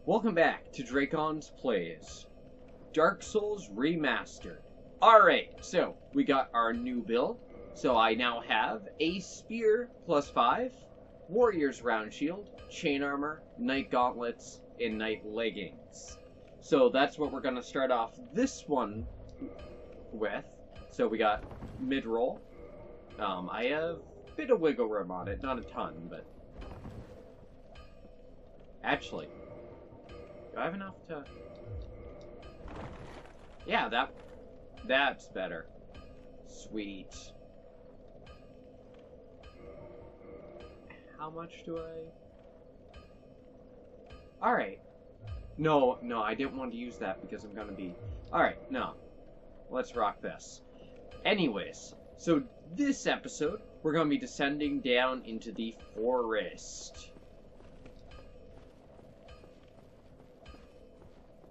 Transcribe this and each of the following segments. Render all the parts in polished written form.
Welcome back to Dracon's Plays Dark Souls Remastered. Alright, so we got our new build. So I now have a spear +5, warrior's round shield, chain armor, knight gauntlets, and knight leggings. So that's what we're going to start off this one with. So we got mid-roll. I have a bit of wiggle room on it, not a ton, but... Actually, do I have enough to... Yeah, that's better. Sweet. How much do I... Alright. No, I didn't want to use that because I'm gonna be... Alright, no. Let's rock this. Anyways, so this episode, we're gonna be descending down into the forest.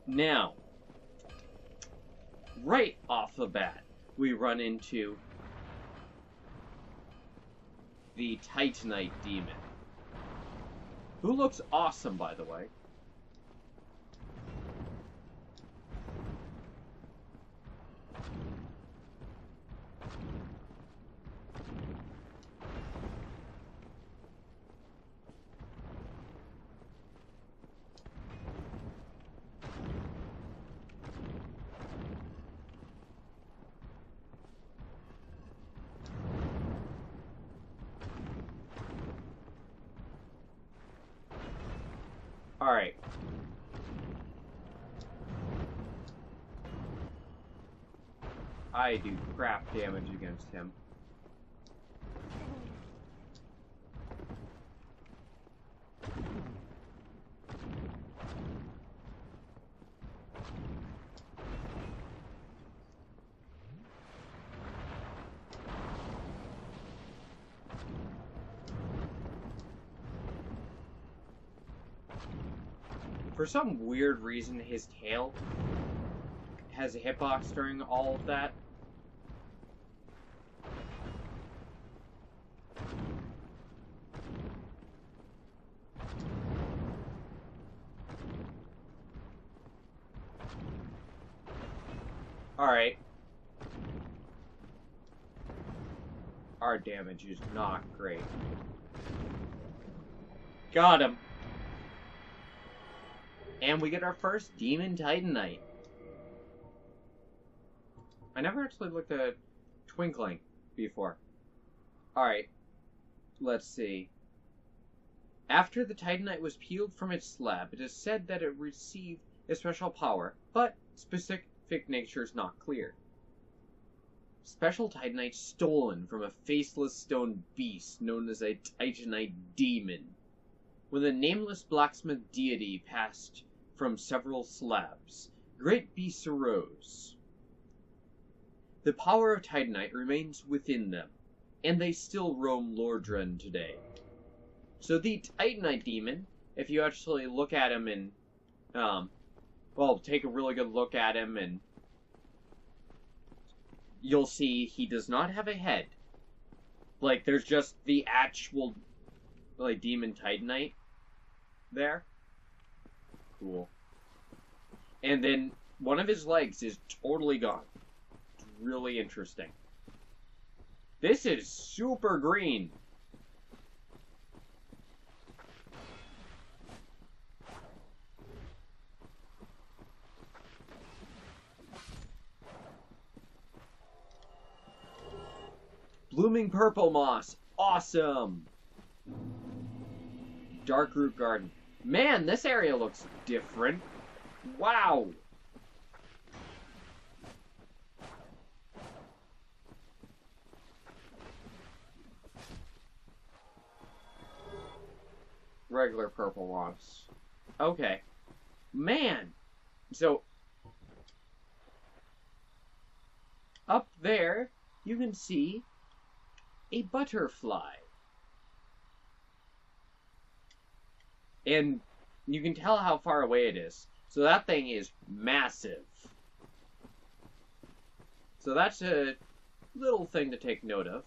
Now, right off the bat, we run into the Titanite demon, who looks awesome, by the way. Alright. I do crap damage against him. For some weird reason, his tail has a hitbox during all of that. Alright. Our damage is not great. Got him. And we get our first Demon Titanite. I never actually looked at Twinkling before. Alright. Let's see. After the Titanite was peeled from its slab, it is said that it received a special power, but specific nature is not clear. Special Titanite stolen from a faceless stone beast known as a Titanite demon. When the nameless blacksmith deity passed from several slabs, great beasts arose. The power of Titanite remains within them, and they still roam Lordran today. So the Titanite demon, if you actually look at him and, well, take a really good look at him, and you'll see he does not have a head. Like, there's just the actual, like, Demon Titanite there. Cool. And then one of his legs is totally gone. It's really interesting. This is super green. Blooming purple moss. Awesome. Darkroot Garden. Man, this area looks different. Wow. Regular purple moss. Okay. Man. So, up there, you can see a butterfly. And you can tell how far away it is. So that thing is massive. So that's a little thing to take note of.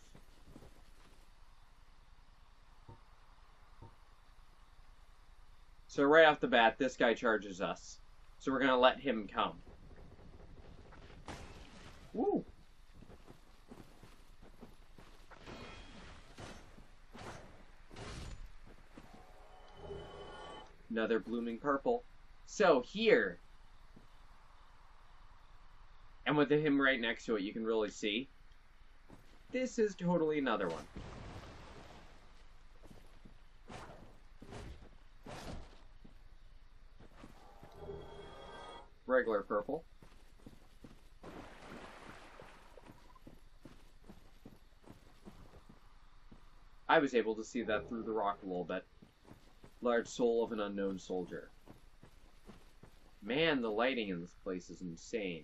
So right off the bat, this guy charges us. So we're gonna let him come. Woo! Another blooming purple. So here, and with him right next to it, you can really see, this is totally another one. Regular purple. I was able to see that through the rock a little bit. Large soul of an unknown soldier. Man, the lighting in this place is insane.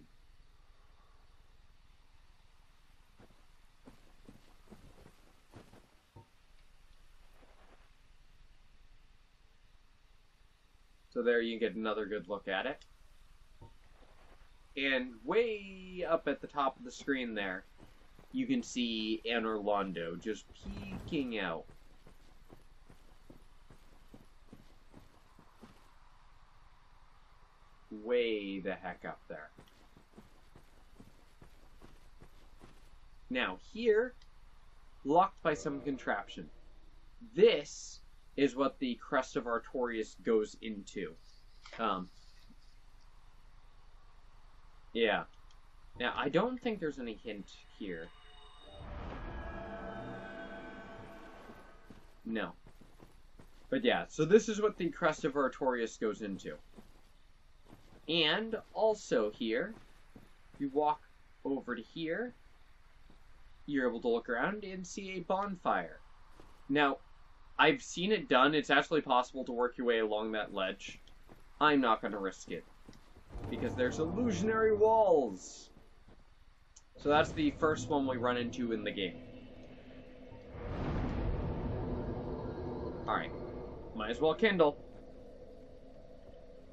So there you get another good look at it. And way up at the top of the screen there, you can see Anor Londo just peeking out. Way the heck up there. Now here, locked by some contraption. This is what the Crest of Artorias goes into. Yeah. Now, I don't think there's any hint here. No. But yeah, so this is what the Crest of Artorias goes into. And also here, you walk over to here, you're able to look around and see a bonfire. Now, I've seen it done. It's actually possible to work your way along that ledge. I'm not going to risk it, because there's illusionary walls. So that's the first one we run into in the game. Alright, might as well kindle.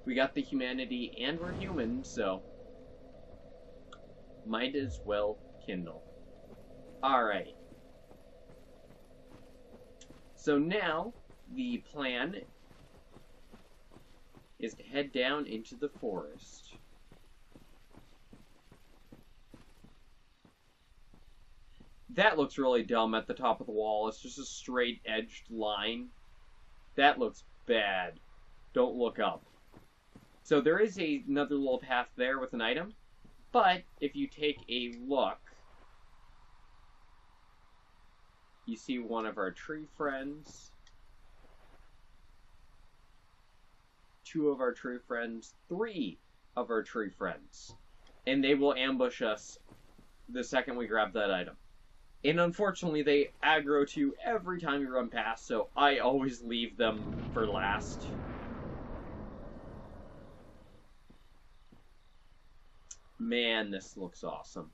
We got the humanity and we're human, so might as well kindle. Alright. So now, the plan is to head down into the forest. That looks really dumb at the top of the wall. It's just a straight-edged line. That looks bad. Don't look up. So there is another little path there with an item, but if you take a look, you see one of our tree friends, two of our tree friends, three of our tree friends, and they will ambush us the second we grab that item. And unfortunately, they aggro to you every time you run past, so I always leave them for last. Man, this looks awesome.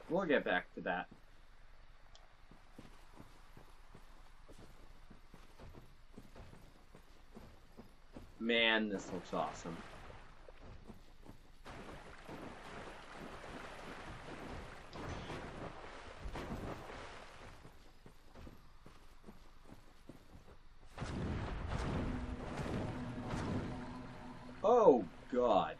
We'll get back to that. Man, this looks awesome. Oh, God.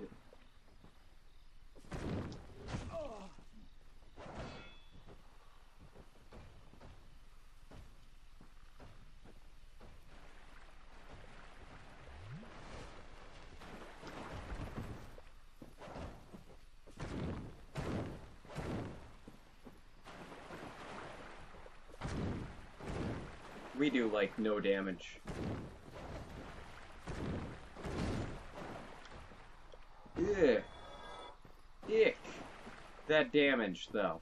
We do, like, no damage. Ugh. Ick. That damage, though.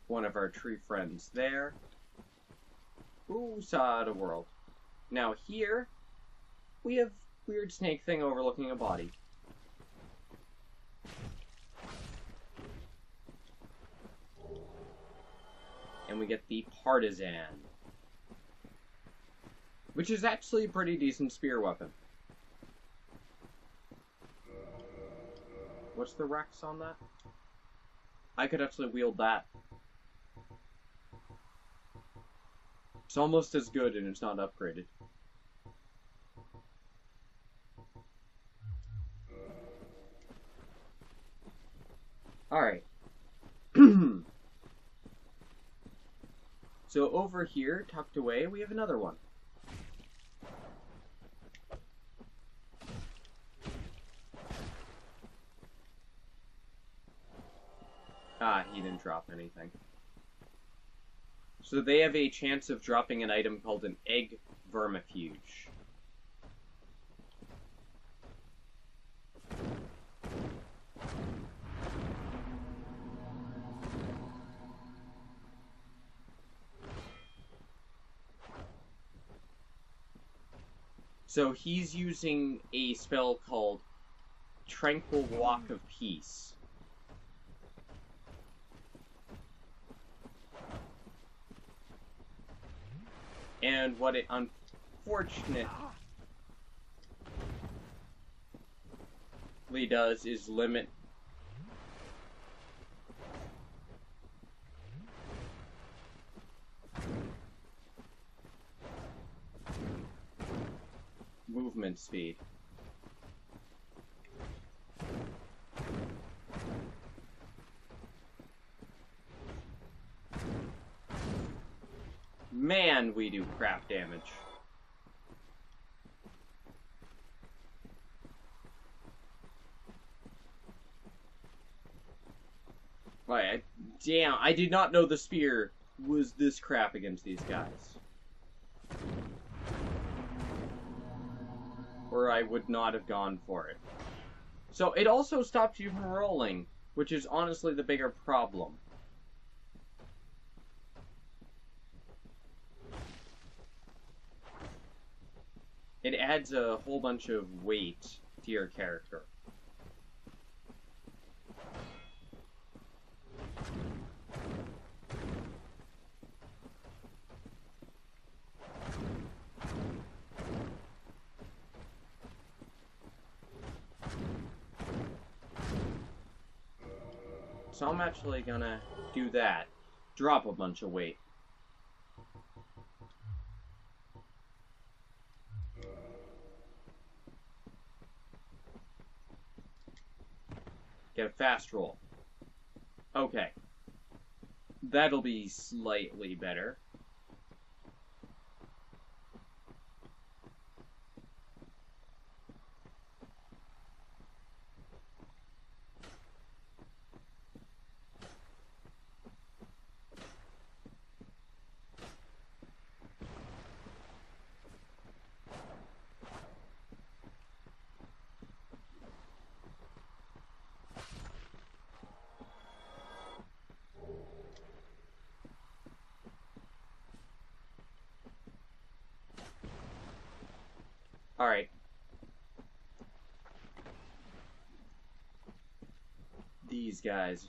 One of our tree friends there. Ooh, saw the world. Now here, we have weird snake thing overlooking a body. And we get the Partisan, which is actually a pretty decent spear weapon. What's the Rex on that? I could actually wield that. It's almost as good and it's not upgraded. Alright. So over here, tucked away, we have another one. Ah, he didn't drop anything. So they have a chance of dropping an item called an egg vermifuge. So he's using a spell called Tranquil Walk of Peace. And what it unfortunately does is limit movement speed. Man, we do crap damage. Right, damn, I did not know the spear was this crap against these guys. Or I would not have gone for it. So it also stops you from rolling, which is honestly the bigger problem. It adds a whole bunch of weight to your character. So I'm actually gonna do that. Drop a bunch of weight. Get a fast roll. Okay. That'll be slightly better. Alright. These guys.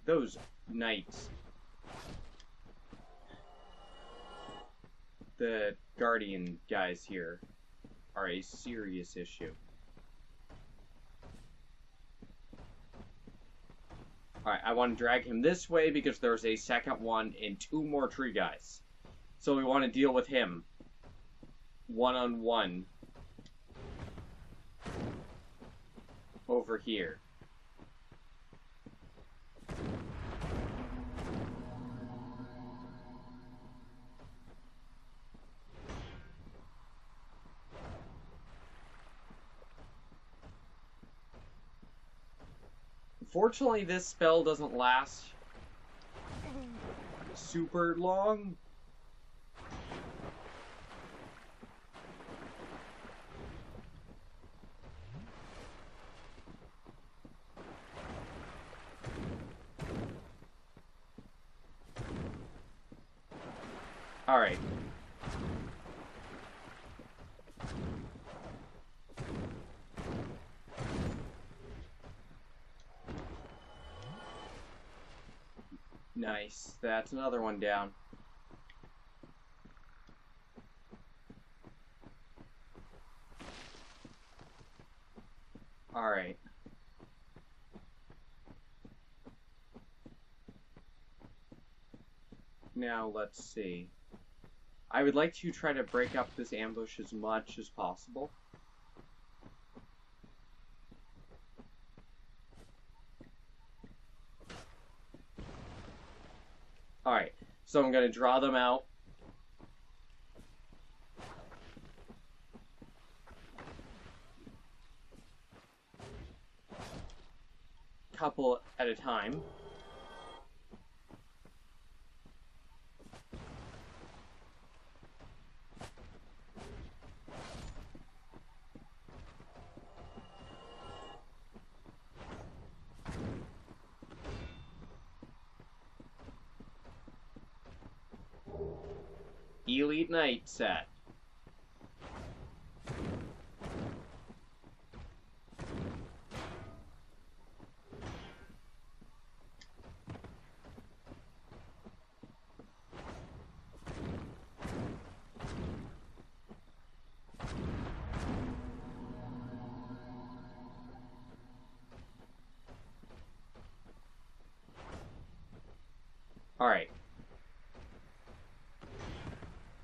Those knights. The guardian guys here are a serious issue. Alright, I want to drag him this way because there's a second one and two more tree guys. So we want to deal with him. One-on-one. Over here. Fortunately, this spell doesn't last super long. Alright. Nice. That's another one down. Alright. Now, let's see. I would like to try to break up this ambush as much as possible. Alright, so I'm going to draw them out. Couple at a time. Elite Knight set. Alright.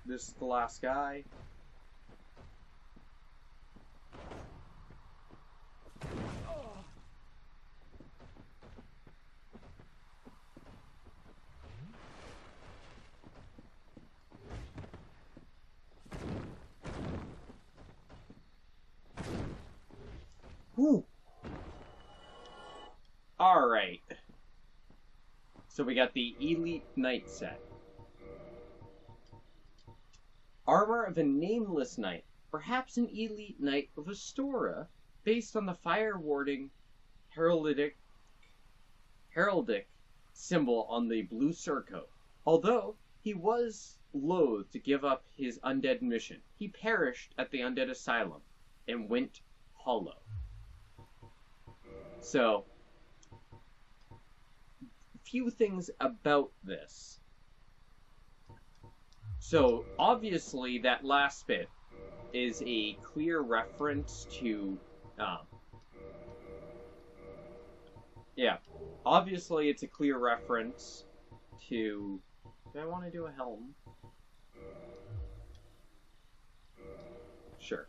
This is the last guy. Whew. Alright. So we got the Elite Knight set. Armor of a nameless knight, perhaps an elite knight of Astora, based on the fire-warding heraldic symbol on the blue surcoat. Although he was loath to give up his undead mission, he perished at the undead asylum and went hollow. So, few things about this. So, obviously, that last bit is a clear reference to, obviously it's a clear reference to, do I want to do a helm? Sure.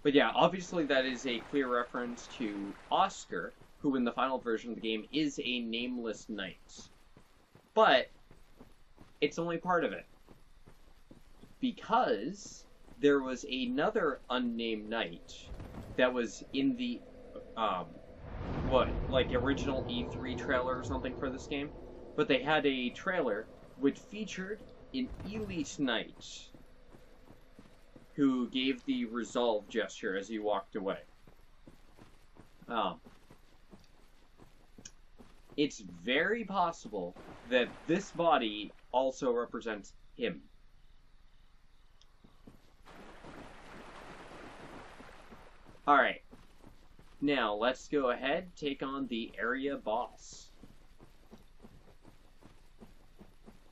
But yeah, obviously that is a clear reference to Oscar, who in the final version of the game is a nameless knight. But, it's only part of it. Because there was another unnamed knight that was in the, original E3 trailer or something for this game. But they had a trailer which featured an elite knight who gave the resolve gesture as he walked away. It's very possible that this body also represents him. Alright, now let's go ahead, take on the area boss.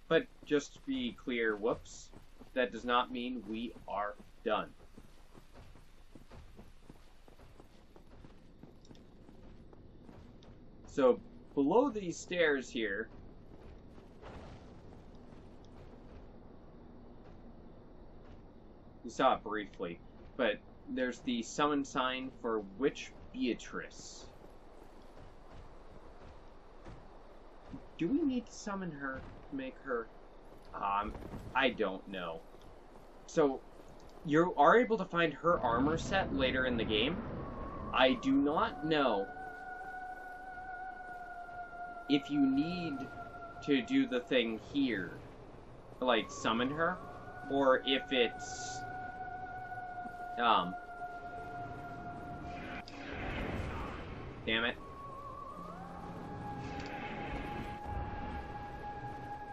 But just to be clear, whoops, that does not mean we are done. So, below these stairs here, we saw it briefly, but there's the summon sign for Witch Beatrice. Do we need to summon her to make her? I don't know. So, you are able to find her armor set later in the game. I do not know if you need to do the thing here, like summon her, or if it's damn it.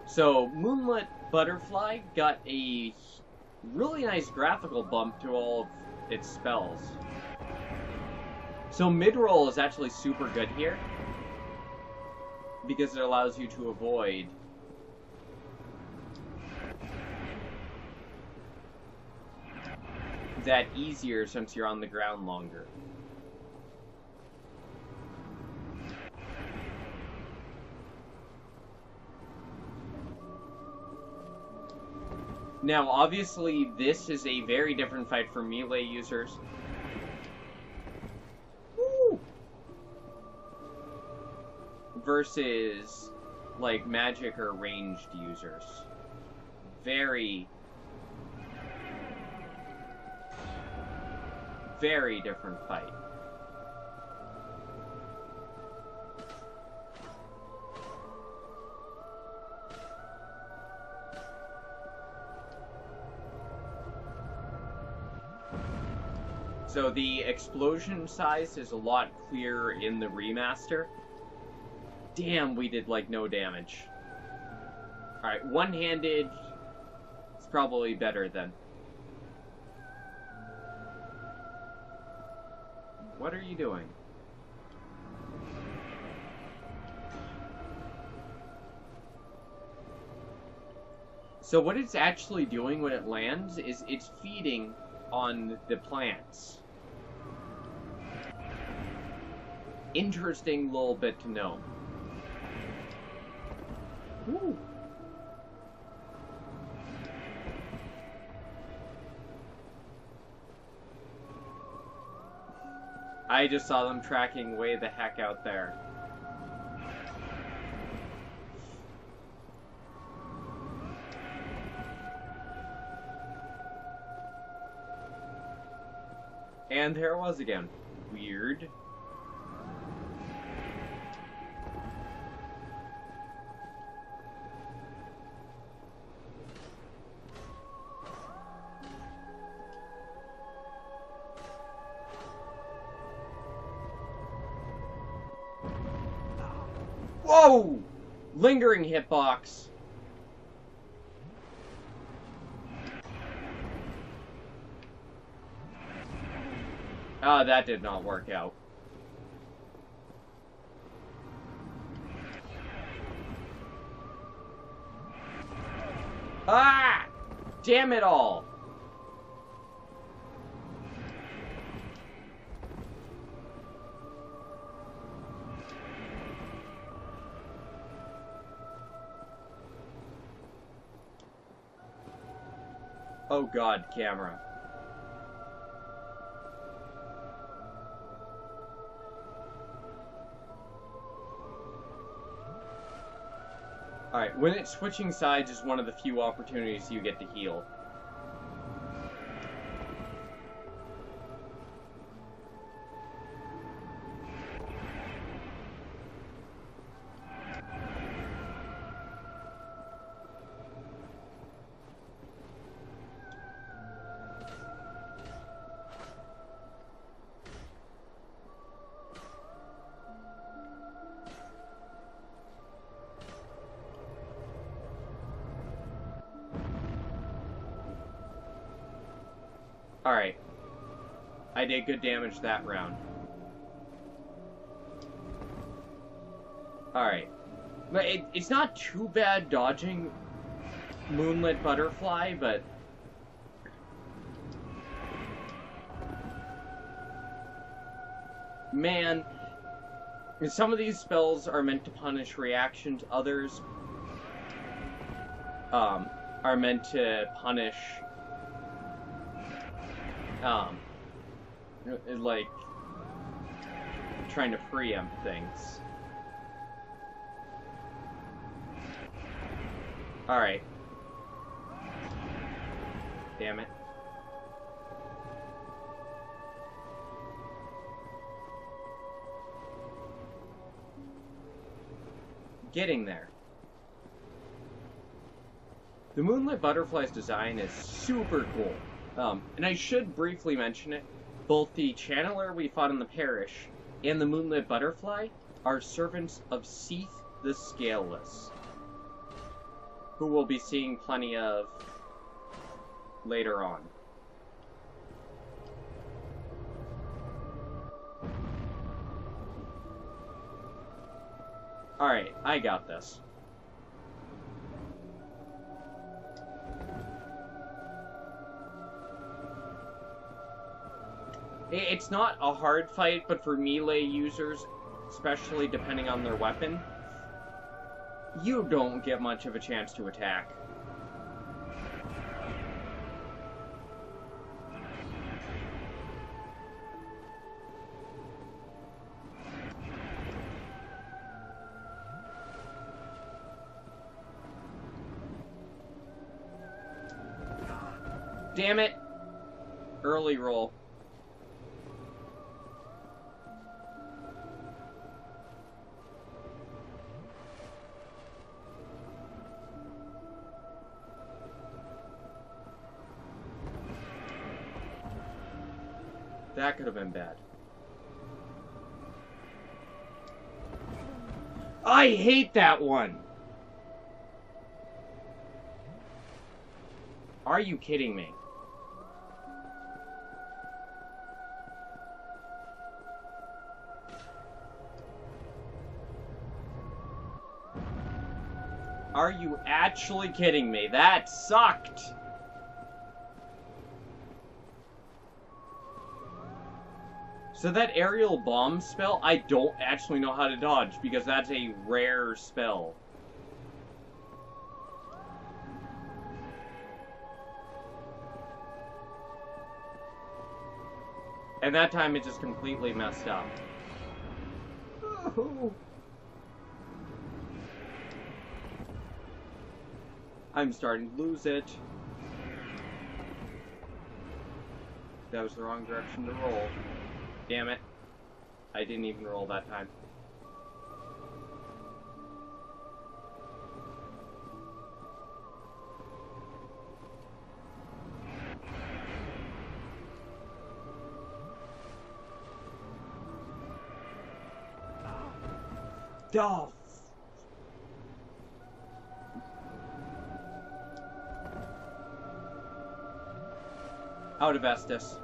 So, Moonlit Butterfly got a really nice graphical bump to all of its spells. So mid-roll is actually super good here. because it allows you to avoid that easier since you're on the ground longer. Now, obviously, this is a very different fight for melee users. Woo! Versus, like, magic or ranged users. Very different fight. So the explosion size is a lot clearer in the remaster. Damn, we did like no damage. Alright, one-handed is probably better then. What are you doing? So what it's actually doing when it lands is it's feeding on the plants. Interesting little bit to know. Woo. I just saw them tracking way the heck out there. And there it was again. Weird. Whoa! Lingering hitbox. Ah, that did not work out. Ah! Damn it all! Oh god, camera. Alright, when it's switching sides is one of the few opportunities you get to heal. Alright. I did good damage that round. Alright. But it's not too bad dodging Moonlit Butterfly, but... Man, some of these spells are meant to punish reactions, others are meant to punish like trying to preempt things. Alright. Damn it. Getting there. The Moonlit Butterfly's design is super cool. And I should briefly mention it. Both the Channeler we fought in the Parish and the Moonlit Butterfly are servants of Seath the Scaleless, who we'll be seeing plenty of later on. Alright, I got this. It's not a hard fight, but for melee users, especially depending on their weapon, you don't get much of a chance to attack. Damn it! Early roll. That could have been bad. I hate that one! Are you kidding me? Are you actually kidding me? That sucked! So that aerial bomb spell, I don't actually know how to dodge, because that's a rare spell. And that time it just completely messed up. Oh. I'm starting to lose it. That was the wrong direction to roll. Damn it. I didn't even roll that time. Oh. Out of Estus.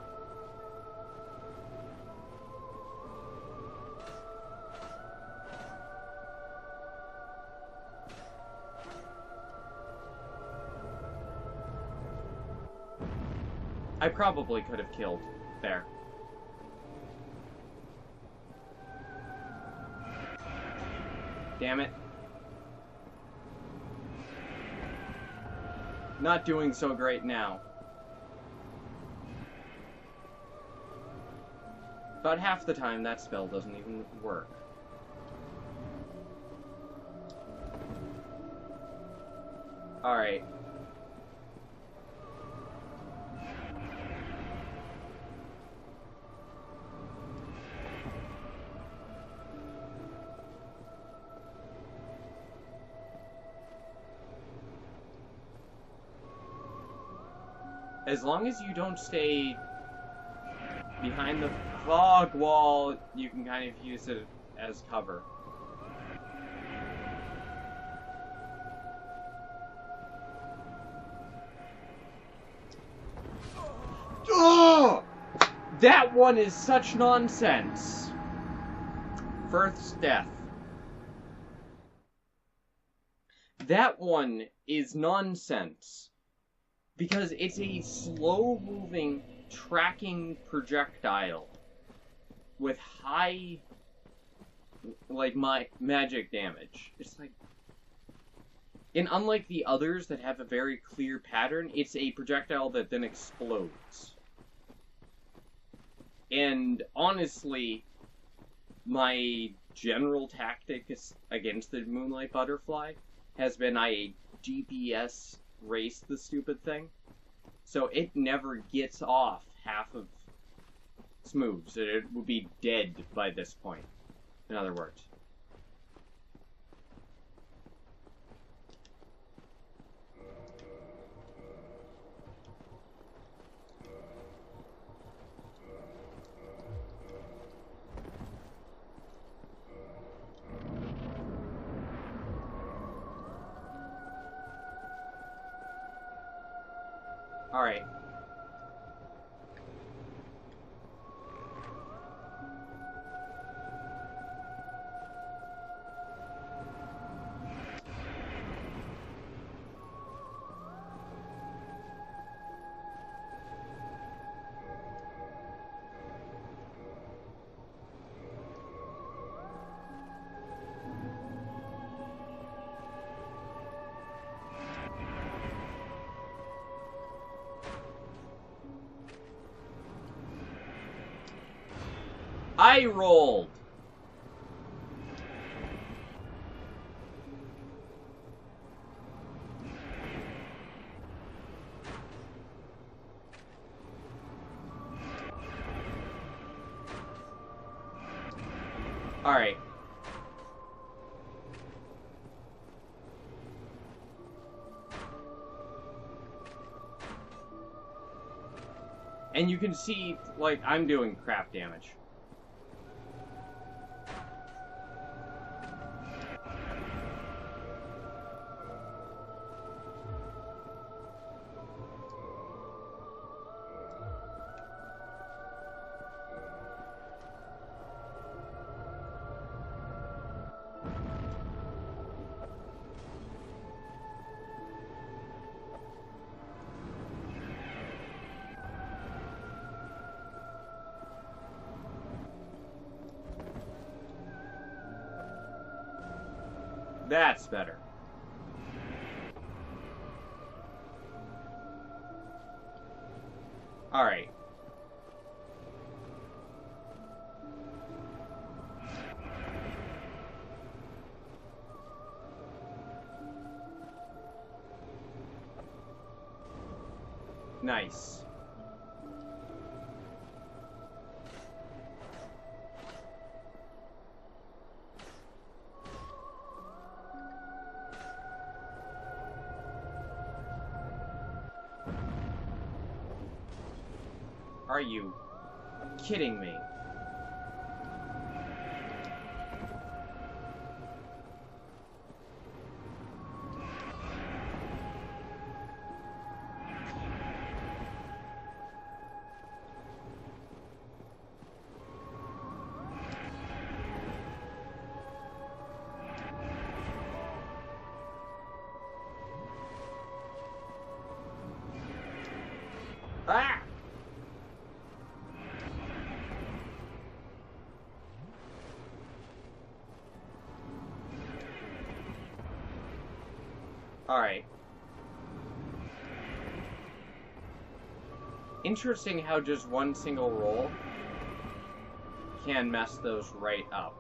I probably could have killed there. Damn it. Not doing so great now. About half the time, that spell doesn't even work. Alright. As long as you don't stay behind the fog wall, you can kind of use it as cover. Oh! That one is such nonsense. Firth's death. That one is nonsense. Because it's a slow-moving, tracking projectile with high, like, magic damage. It's like... And unlike the others that have a very clear pattern, it's a projectile that then explodes. And honestly, my general tactic against the Moonlight Butterfly has been I DPS race the stupid thing, so it never gets off half of its moves. It would be dead by this point, in other words. Alright. I rolled. Alright. And you can see, like, I'm doing crap damage. That's better. Alright. Nice. Are you kidding me? Ah! Alright. Interesting how just one single roll can mess those right up.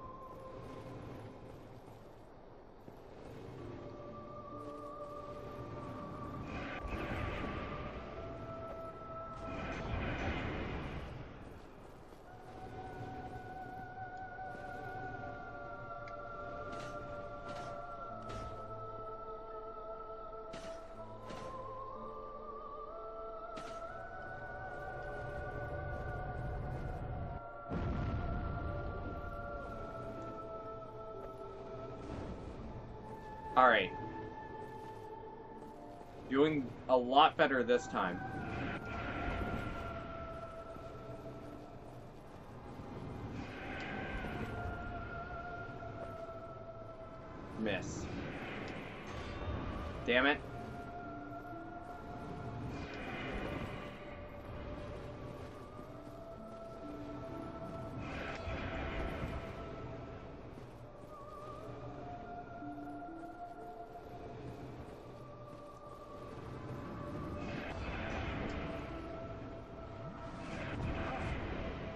Alright. Doing a lot better this time. Miss. Damn it.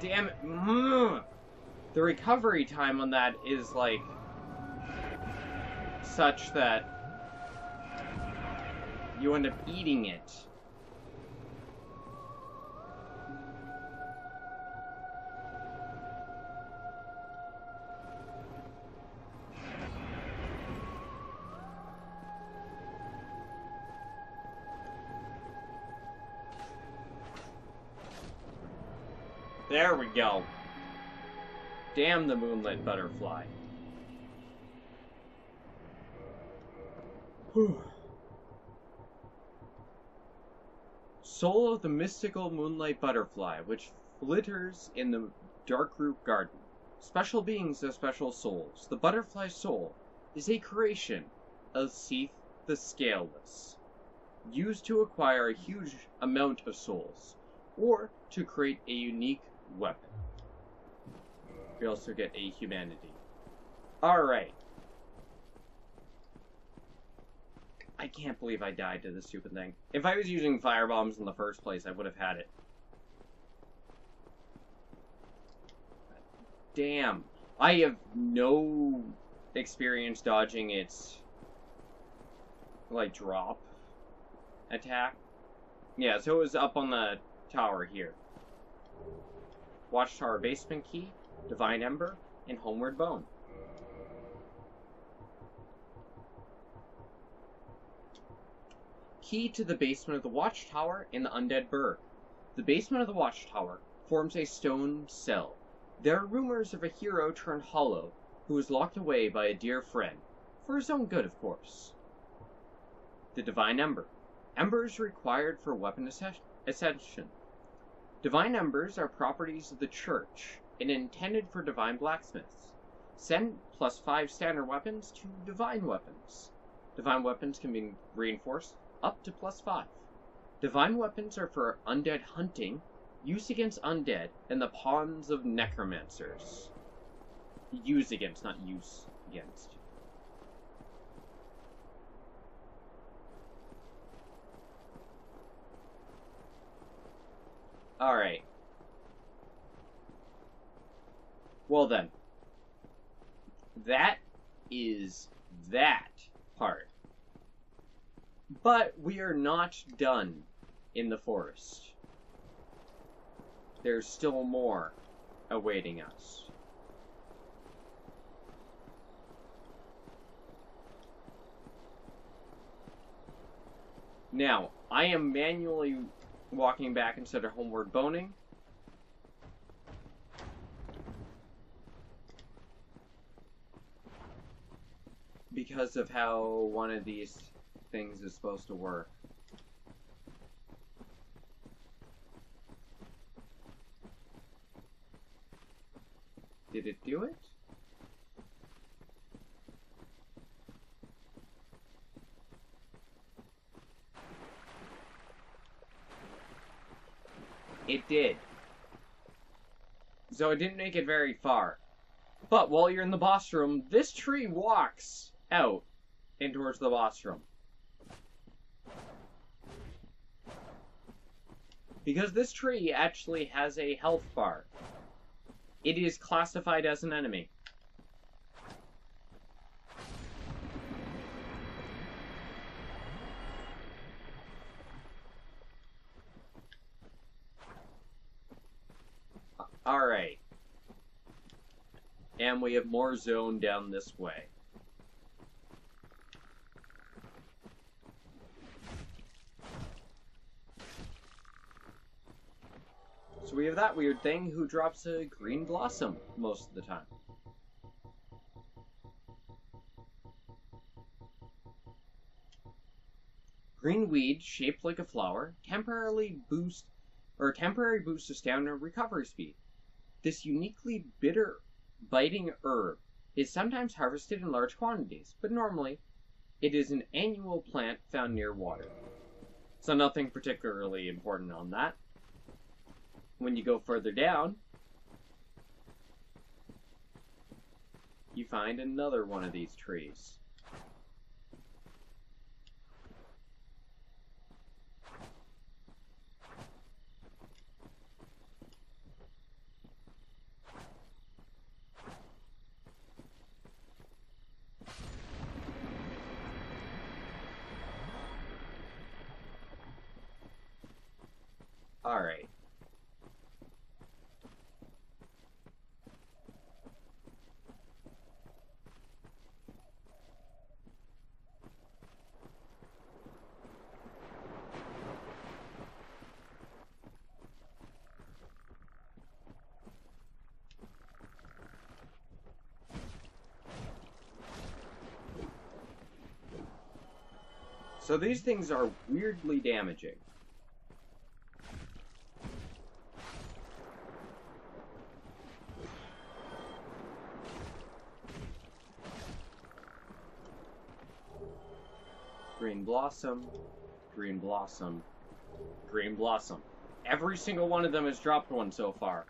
Damn it. The recovery time on that is, like, such that you end up eating it. There we go. Damn the Moonlit butterfly. Whew. Soul of the mystical moonlight butterfly, which flitters in the Darkroot Garden. Special beings have special souls. The butterfly soul is a creation of Seath the Scaleless, used to acquire a huge amount of souls, or to create a unique weapon. We also get a humanity. Alright. I can't believe I died to this stupid thing. If I was using firebombs in the first place, I would have had it. damn. I have no experience dodging its, like, drop attack. Yeah, so it was up on the tower here. Watchtower basement key, Divine Ember, and Homeward Bone. Key to the basement of the Watchtower and the Undead Burg. The basement of the Watchtower forms a stone cell. There are rumors of a hero turned hollow who was locked away by a dear friend, for his own good, of course. The Divine Ember. Embers required for weapon ascension. Divine Embers are properties of the Church and intended for divine blacksmiths. Send +5 standard weapons to divine weapons. Divine weapons can be reinforced up to +5. Divine weapons are for undead hunting, use against undead, and the pawns of necromancers. Use against, not use against. Alright. Well then. That is that part. But we are not done in the forest. There's still more awaiting us. Now, I am manually walking back instead of homeward boning. Because of how one of these things is supposed to work. Did it do it? It did. So it didn't make it very far. But while you're in the boss room, this tree walks out and towards the boss room. Because this tree actually has a health bar. It is classified as an enemy. Alright. And we have more zone down this way. So we have that weird thing who drops a green blossom most of the time. Green weed shaped like a flower, temporary boost of stamina recovery speed. This uniquely bitter, biting herb is sometimes harvested in large quantities, but normally it is an annual plant found near water. So nothing particularly important on that. When you go further down, you find another one of these trees. Alright. So these things are weirdly damaging. Green blossom, green blossom, green blossom. Every single one of them has dropped one so far.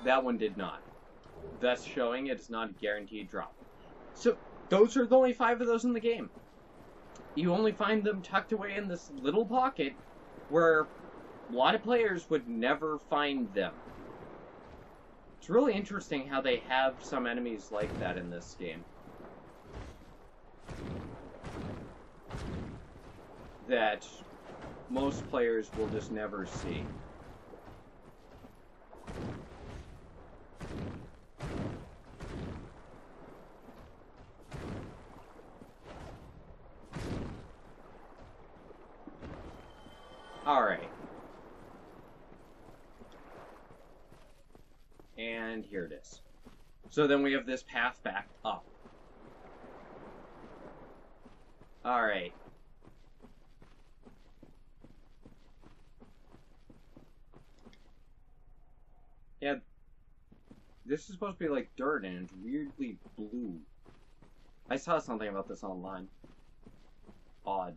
That one did not. Thus showing it's not a guaranteed drop. So, those are the only 5 of those in the game. you only find them tucked away in this little pocket where a lot of players would never find them. It's really interesting how they have some enemies like that in this game. That most players will just never see. Alright. And here it is. So then we have this path back up. Alright. Yeah, this is supposed to be like dirt and it's weirdly blue. I saw something about this online. Odd.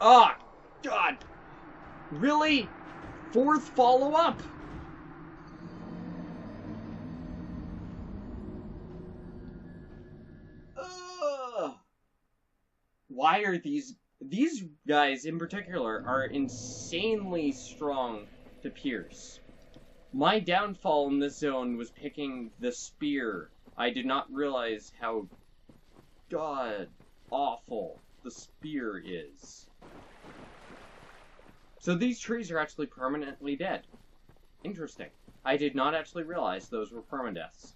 Oh, God! Really? Fourth follow-up? Why are these guys in particular are insanely strong to pierce? My downfall in this zone was picking the spear. I did not realize how god awful the spear is. So these trees are actually permanently dead. Interesting. I did not actually realize those were permadeaths.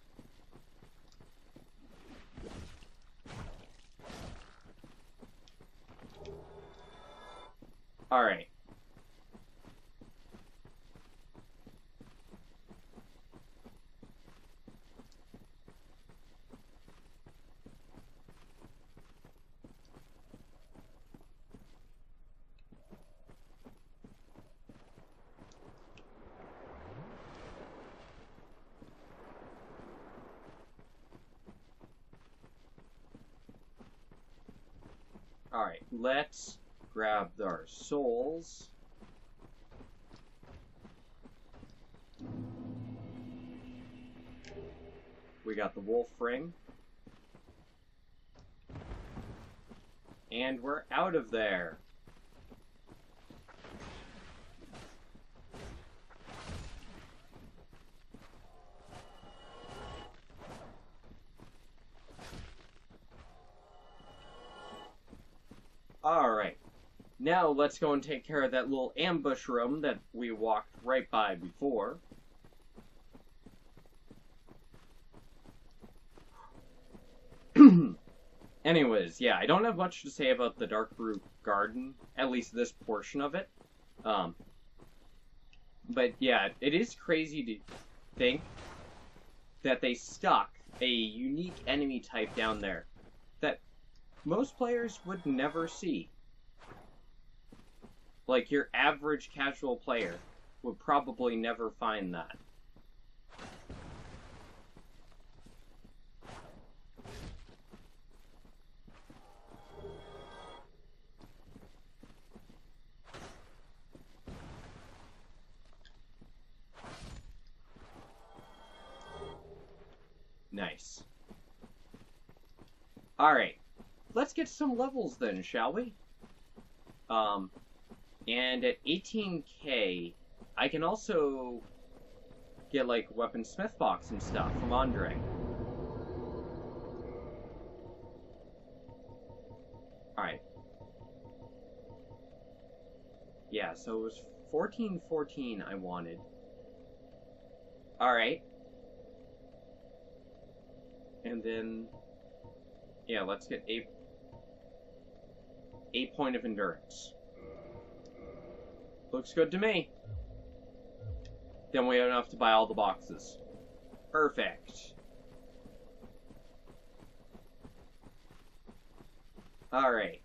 Alright. Alright, let's grab our souls. We got the wolf ring. And we're out of there. Alright. Now let's go and take care of that little ambush room that we walked right by before. Anyways, yeah, I don't have much to say about the Darkroot Garden, at least this portion of it. But yeah, it is crazy to think that they stuck a unique enemy type down there that most players would never see. Like, your average casual player would probably never find that. Nice. Alright. Let's get some levels then, shall we? And at 18k, I can also get, like, weaponsmith box and stuff from Andre. Alright. Yeah, so it was 1414 I wanted. Alright. And then, yeah, let's get a point of endurance. Looks good to me. Then we don't have to buy all the boxes. Perfect. Alright.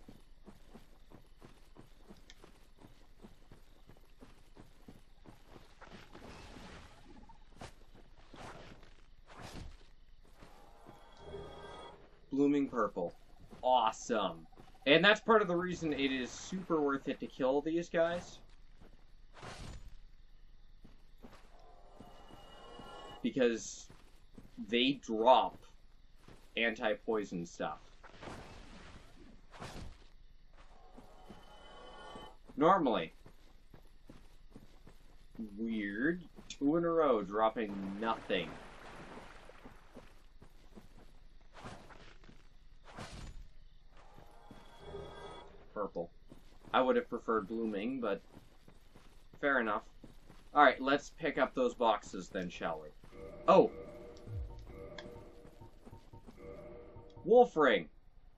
blooming purple. Awesome. And that's part of the reason it is super worth it to kill these guys. Because they drop anti-poison stuff. Normally. Weird. 2 in a row dropping nothing. Purple. I would have preferred blooming, but fair enough. Alright, let's pick up those boxes then, shall we? Oh! Wolf Ring!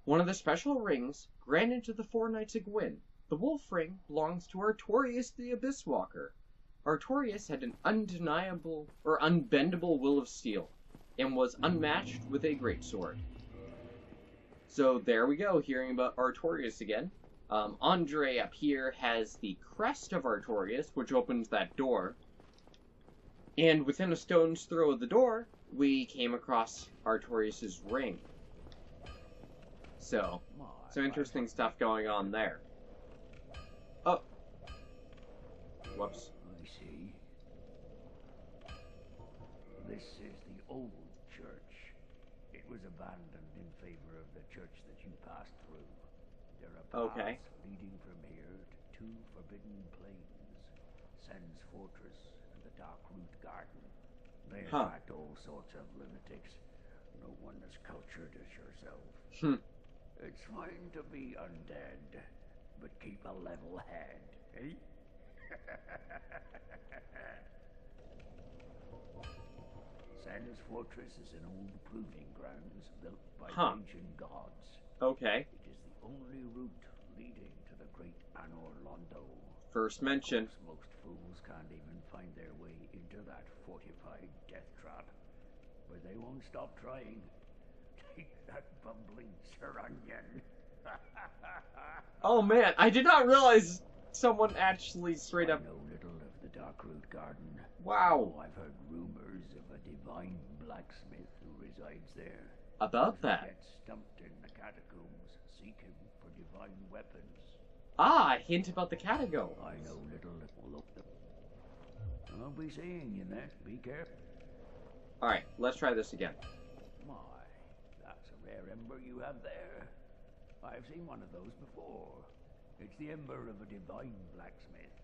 One of the special rings granted to the 4 Knights of Gwyn. The Wolf Ring belongs to Artorius the Abyss Walker. Artorius had an undeniable, or unbendable will of steel, and was unmatched with a greatsword. So there we go, hearing about Artorius again. Andre up here has the crest of Artorius, which opens that door. And within a stone's throw of the door, we came across Artorius' ring. So, some interesting stuff going on there. Oh. Whoops. I see. This is the old church. It was abandoned in favor of the church that you passed through. There are paths leading from here to 2 forbidden plains, Sen's Fortress and the Darkroot Garden. They attract all sorts of lunatics. No one as cultured as yourself. It's fine to be undead, but keep a level head, eh? Sen's Fortress is an old proving grounds built by ancient gods. Okay. It is the only route leading to the great Anor Londo. First mention. Most fools can't even find their way into that fortified death trap, but they won't stop trying. Take that bumbling Sir Onion. Oh man, I did not realize someone actually straight up... I know little of the Darkroot Garden. Wow. Oh, I've heard rumors of a divine blacksmith who resides there. About If you that? get stumped in the catacombs, seek him for divine weapons. Ah, a hint about the catacombs. I know little that will look them. I'll be seeing you next. Be careful. Alright, let's try this again. My, that's a rare ember you have there. I've seen one of those before. It's the ember of a divine blacksmith.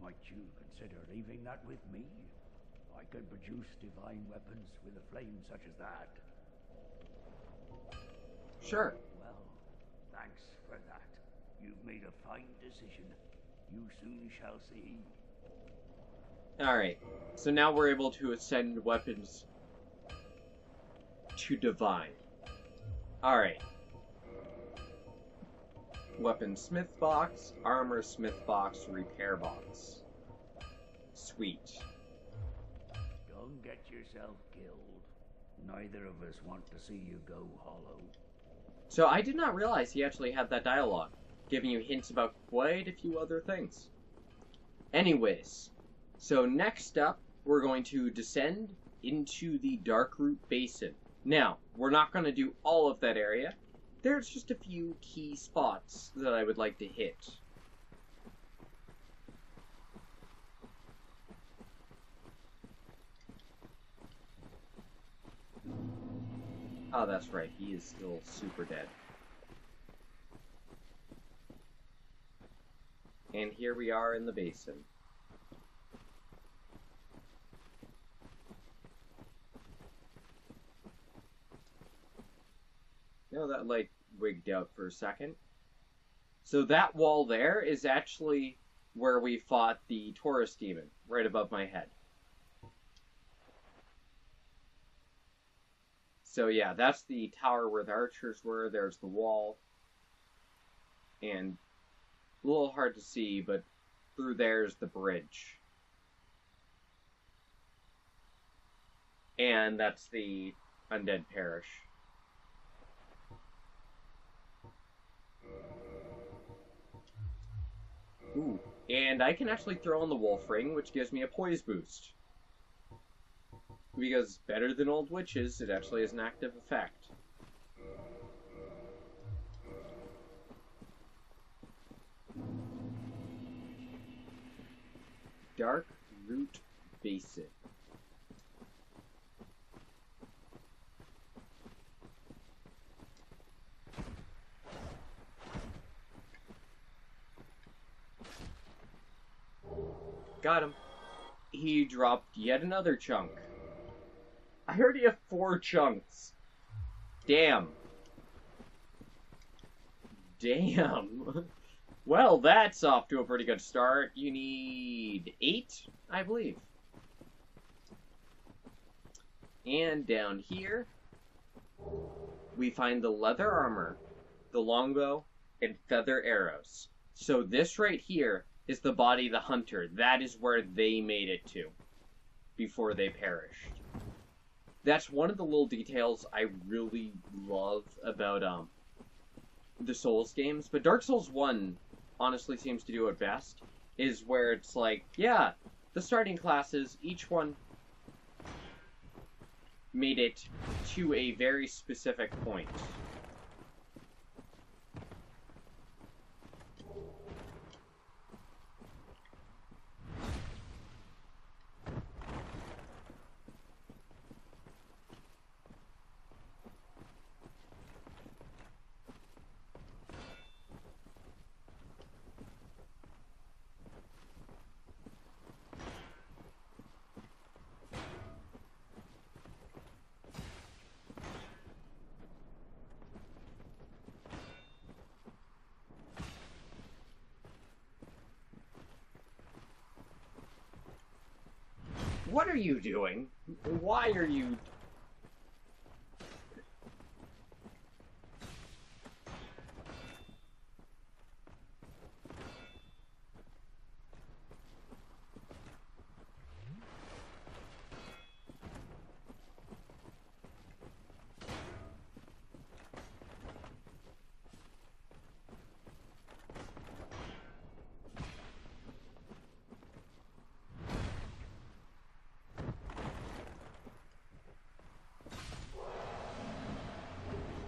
Might you consider leaving that with me? I could produce divine weapons with a flame such as that. Sure. Well, thanks for that. You've made a fine decision. You soon shall see. Alright, so now we're able to ascend weapons to divine. Alright. Weapon smith box, armor smith box, repair box. Sweet. Don't get yourself killed. Neither of us want to see you go hollow. So I did not realize he actually had that dialogue, giving you hints about quite a few other things. Anyways, so next up, we're going to descend into the Darkroot Basin. Now, we're not going to do all of that area. There's just a few key spots that I would like to hit. Oh, that's right. He is still super dead. And here we are in the basin. You know, that light wigged out for a second. So that wall there is actually where we fought the Taurus demon, right above my head. So yeah, that's the tower where the archers were. There's the wall. And a little hard to see, but through there's the bridge. And that's the Undead Parish. Ooh, and I can actually throw on the Wolf Ring, which gives me a poise boost. Because better than old witches, it actually has an active effect. Darkroot Basin. Got him. He dropped yet another chunk. I already have 4 chunks. Damn. Damn. Well, that's off to a pretty good start. You need 8, I believe. And down here, we find the leather armor, the longbow, and feather arrows. So this right here is the body of the hunter. That is where they made it to before they perished. That's one of the little details I really love about the Souls games. But Dark Souls 1 honestly seems to do it best, is where it's like, yeah, the starting classes, each one made it to a very specific point. What are you doing? Why are you...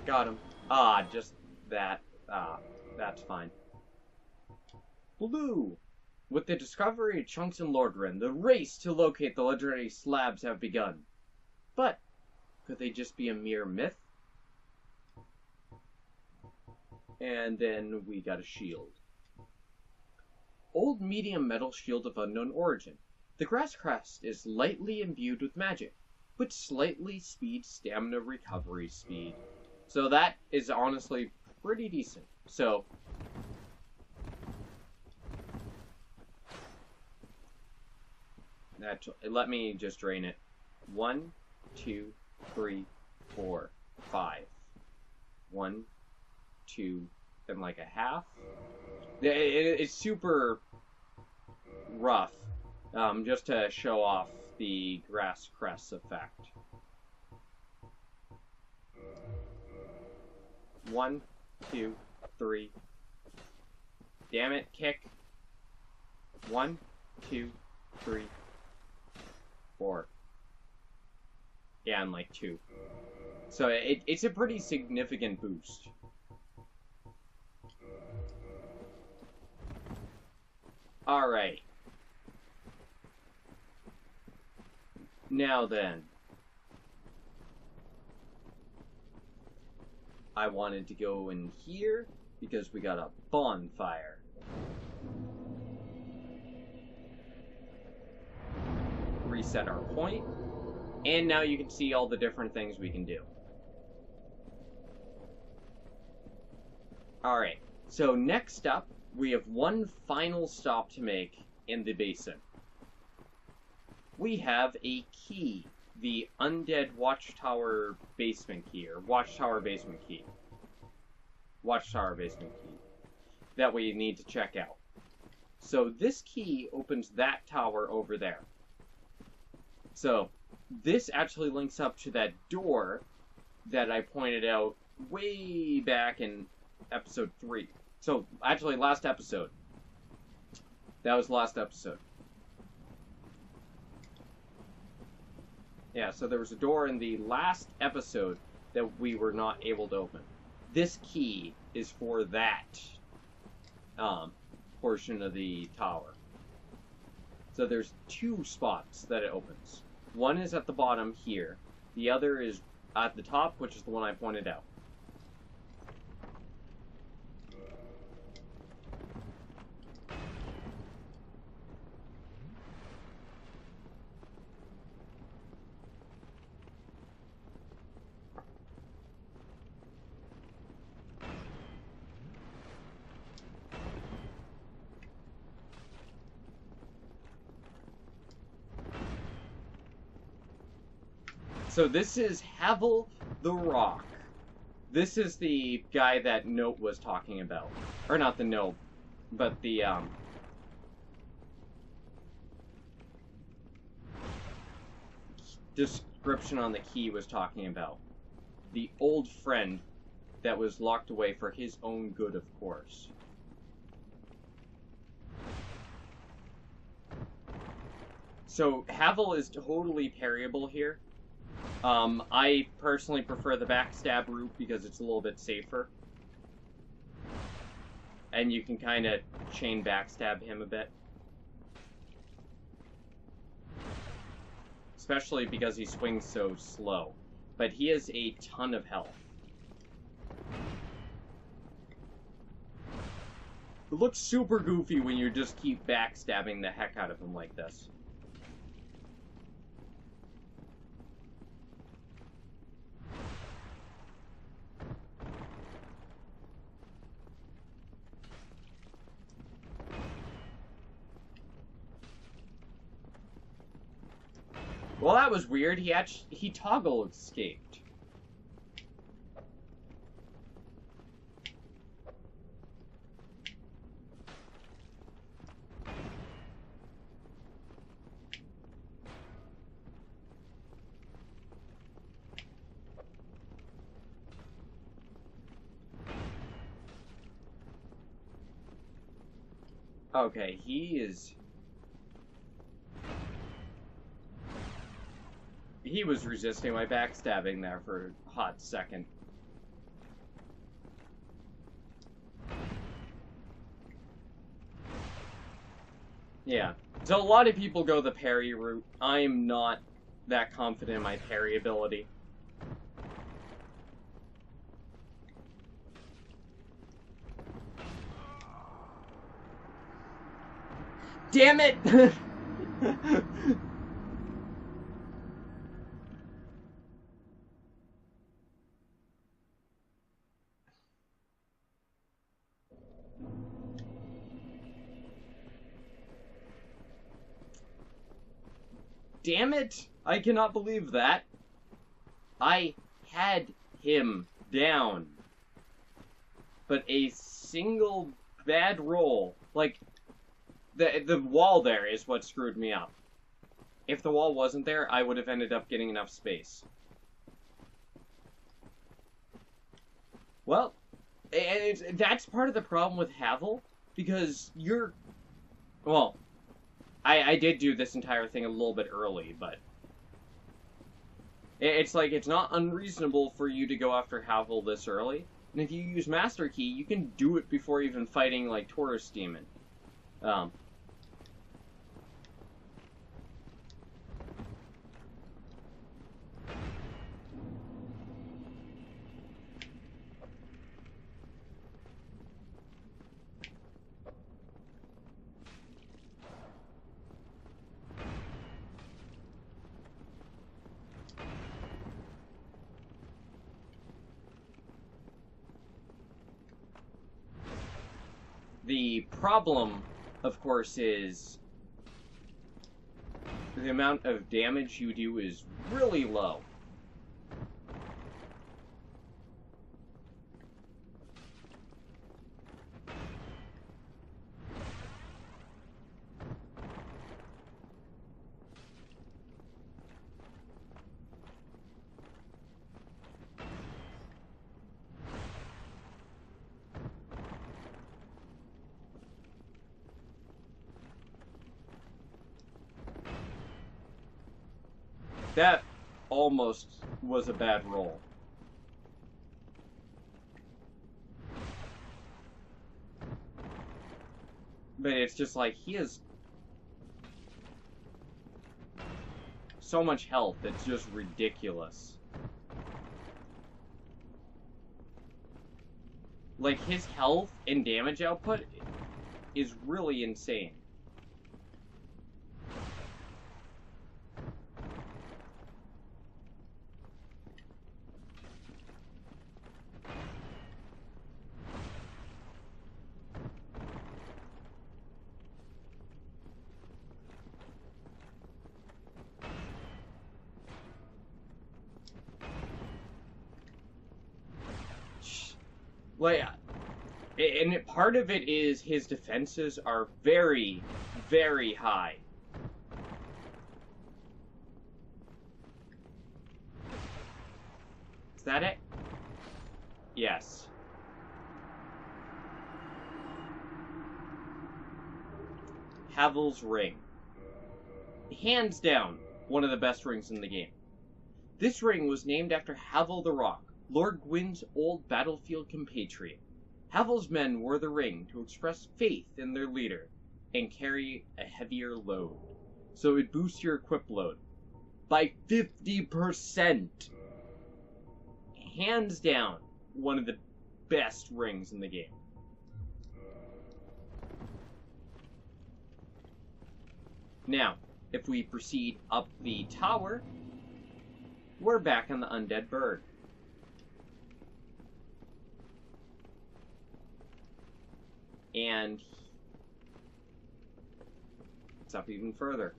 Got him. Ah, just that. Ah, that's fine. Blue! With the discovery of chunks in Lordran, the race to locate the legendary slabs have begun. But, could they just be a mere myth? And then we got a shield. Old medium metal shield of unknown origin. The grass crest is lightly imbued with magic, but slightly speeds stamina recovery speed. So that is honestly pretty decent. So, let me just drain it. 1, 2, 3, 4, 5. 1, 2, and like a half. It's super rough, just to show off the grass crest effect. 1, 2, 3. Damn it, kick. 1, 2, 3, 4. Yeah, and like 2. So it's a pretty significant boost. Alright. Now then. I wanted to go in here because we got a bonfire. Reset our point. And now you can see all the different things we can do. Alright, so next up, we have one final stop to make in the basin. We have a key. The Undead Watchtower Basement Key, or Watchtower Basement Key. Watchtower Basement Key. That we need to check out. So this key opens that tower over there. So this actually links up to that door that I pointed out way back in episode 3. So actually last episode. That was last episode. Yeah, so there was a door in the last episode that we were not able to open. This key is for that portion of the tower. So there's 2 spots that it opens. One is at the bottom here. The other is at the top, which is the one I pointed out. So this is Havel the Rock. This is the guy that Note was talking about. Or not the Note, but the, description on the key was talking about. The old friend that was locked away for his own good, of course. So Havel is totally parryable here. I personally prefer the backstab route because it's a little bit safer. And you can kind of chain backstab him a bit. Especially because he swings so slow. But he has a ton of health. It looks super goofy when you just keep backstabbing the heck out of him like this. Well, that was weird. He toggle escaped. Okay, he was resisting my backstabbing there for a hot second. Yeah. So a lot of people go the parry route. I am not that confident in my parry ability. Damn it! Damn it! I cannot believe that. I had him down. But a single bad roll, like, the wall there is what screwed me up. If the wall wasn't there, I would have ended up getting enough space. Well, that's part of the problem with Havel, because you're... Well, I did do this entire thing a little bit early, but... It's like, it's not unreasonable for you to go after Havel this early. And if you use Master Key, you can do it before even fighting, like, Taurus Demon. The problem, of course, is the amount of damage you do is really low. That almost was a bad roll. But it's just like, he is so much health, it's just ridiculous. Like, his health and damage output is really insane. Like, and part of it is his defenses are very, very high. Is that it? Yes. Havel's Ring. Hands down, one of the best rings in the game. This ring was named after Havel the Rock, Lord Gwyn's old battlefield compatriot. Havel's men wore the ring to express faith in their leader and carry a heavier load. So it boosts your equip load by 50%. Hands down, one of the best rings in the game. Now, if we proceed up the tower, we're back on the Undead Bird. And it's up even further.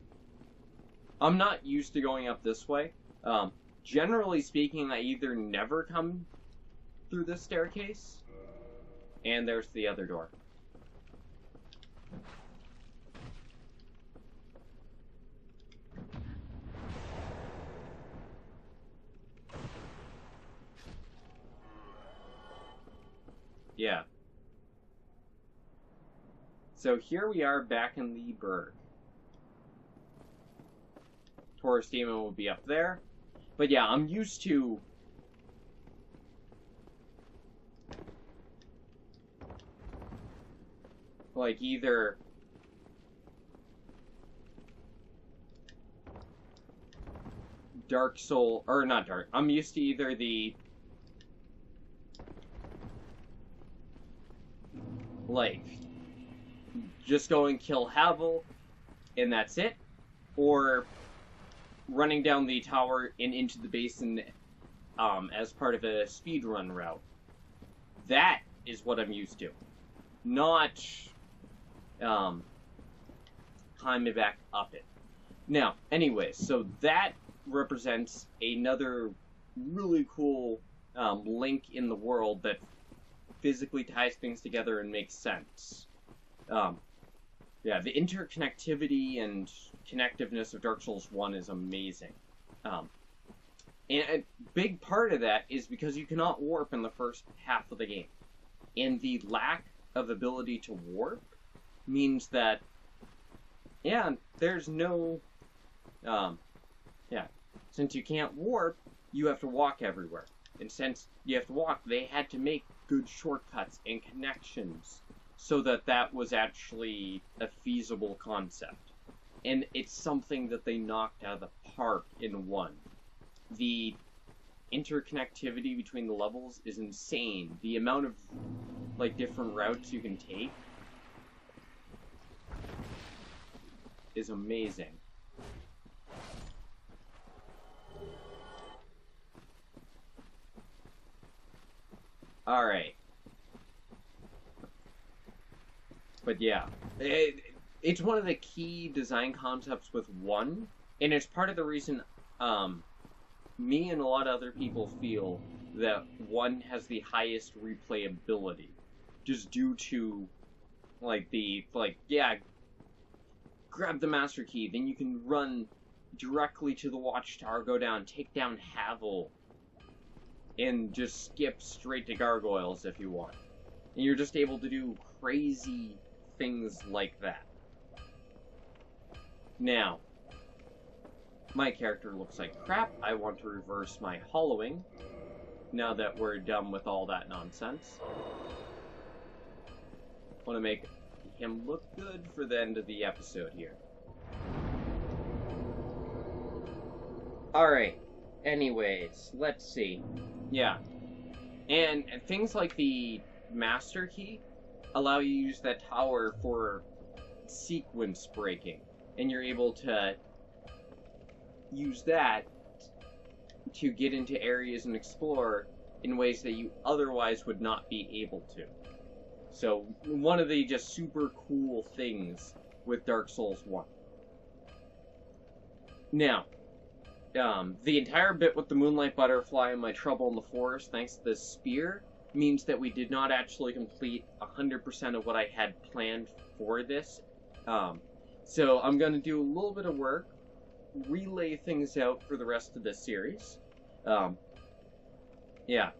I'm not used to going up this way. Generally speaking, I either never come through this staircase, and there's the other door. Yeah. So here we are back in the Berg. Taurus Demon will be up there. But yeah, I'm used to like either Dark Soul, or not Dark, I'm used to either the like just go and kill Havel and that's it, or running down the tower and into the basin as part of a speedrun route. That is what I'm used to. Not climbing back up it. Now, anyways, so that represents another really cool link in the world that physically ties things together and makes sense. Yeah, the interconnectivity and connectiveness of Dark Souls 1 is amazing. And a big part of that is because you cannot warp in the first half of the game. And the lack of ability to warp means that, yeah, there's no, since you can't warp, you have to walk everywhere. And since you have to walk, they had to make good shortcuts and connections so that that was actually a feasible concept. And it's something that they knocked out of the park in 1. The interconnectivity between the levels is insane. The amount of, like, different routes you can take is amazing. Alright. But yeah, it's one of the key design concepts with 1, and it's part of the reason me and a lot of other people feel that 1 has the highest replayability, just due to, grab the Master Key, then you can run directly to the Watchtower, go down, take down Havel, and just skip straight to Gargoyles if you want. And you're just able to do crazy things like that. Now, my character looks like crap. I want to reverse my hollowing now that we're done with all that nonsense. Want to make him look good for the end of the episode here. Alright. Anyways, let's see. Yeah. And things like the Master Key allow you to use that tower for sequence breaking. And you're able to use that to get into areas and explore in ways that you otherwise would not be able to. So, one of the just super cool things with Dark Souls 1. Now, the entire bit with the Moonlight Butterfly and my trouble in the forest, thanks to this spear, means that we did not actually complete 100% of what I had planned for this. So I'm going to do a little bit of work, relay things out for the rest of this series. Yeah.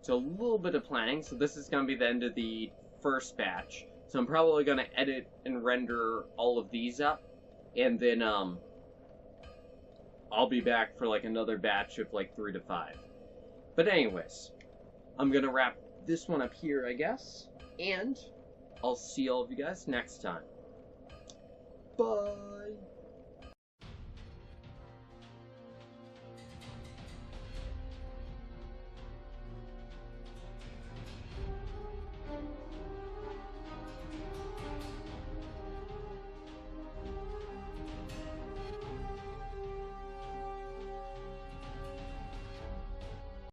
So a little bit of planning. So this is going to be the end of the first batch. So I'm probably going to edit and render all of these up. And then, I'll be back for, like, another batch of, like, 3 to 5. But anyways, I'm going to wrap this one up here, I guess. And I'll see all of you guys next time. Bye!